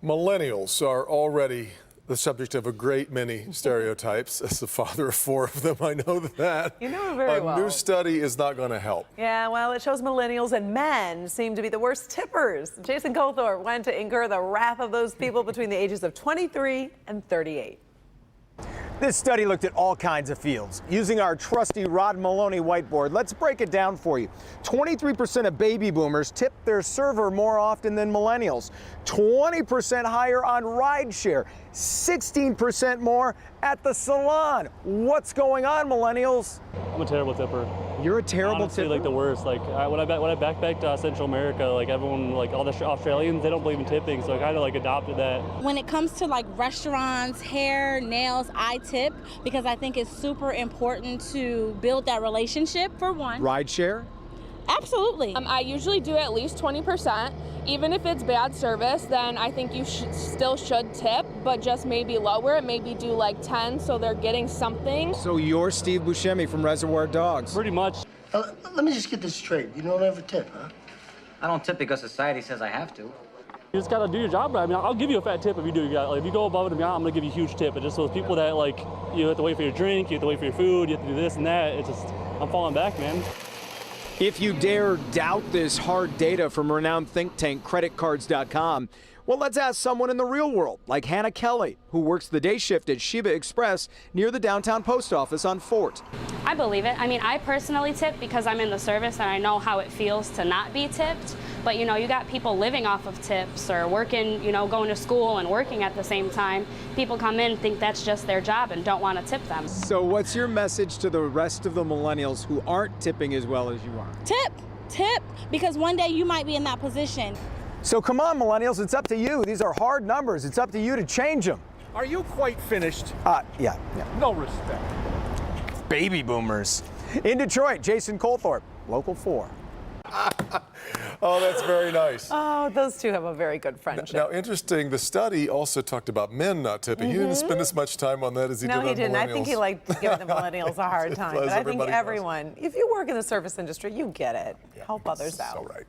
Millennials are already the subject of a great many stereotypes. As the father of 4 of them, I know that. You know very well. A new study is not going to help. Yeah, well, it shows millennials and men seem to be the worst tippers. Jason Colthorpe went to incur the wrath of those people between the ages of 23 and 38. This study looked at all kinds of fields. Using our trusty Rod Maloney whiteboard, let's break it down for you. 23% of baby boomers tip their server more often than millennials. 20% higher on rideshare. 16% more at the salon. What's going on, millennials? I'm a terrible tipper. You're a terrible Honestly, tipper? like the worst. Like when I backpacked Central America, like everyone, like all the Australians, they don't believe in tipping, so I kind of like adopted that. When it comes to like restaurants, hair, nails, I tip because I think it's super important to build that relationship for one. Rideshare? Absolutely. I usually do at least 20%. Even if it's bad service, then I think you still should tip, but just maybe lower it, maybe do like 10 so they're getting something. So you're Steve Buscemi from Reservoir Dogs. Pretty much. Let me just get this straight. You don't ever tip, huh? I don't tip because society says I have to. You just gotta do your job right. I mean, I'll give you a fat tip if you do. Like, if you go above and beyond, I'm gonna give you a huge tip. But just those people that like, you have to wait for your drink, you have to wait for your food, you have to do this and that. It's just, I'm falling back, man. If you dare doubt this hard data from renowned think tank creditcards.com, well, let's ask someone in the real world, like Hannah Kelly, who works the day shift at Sheba Express near the downtown post office on Fort. I believe it. I mean, I personally tip because I'm in the service and I know how it feels to not be tipped. But, you know, you got people living off of tips or working, you know, going to school and working at the same time. People come in and think that's just their job and don't want to tip them. So what's your message to the rest of the millennials who aren't tipping as well as you are? Tip, because one day you might be in that position. So come on, millennials, it's up to you. These are hard numbers. It's up to you to change them. Are you quite finished? Yeah. No respect. Baby boomers. In Detroit, Jason Colthorpe, Local 4. Oh, that's very nice. Oh, those two have a very good friendship. Now, interesting, the study also talked about men not tipping. He didn't spend as much time on that as he did on millennials. No, he didn't. I think he liked giving the millennials a hard time. But I think everybody everyone, if you work in the service industry, you get it. Help others out. So right.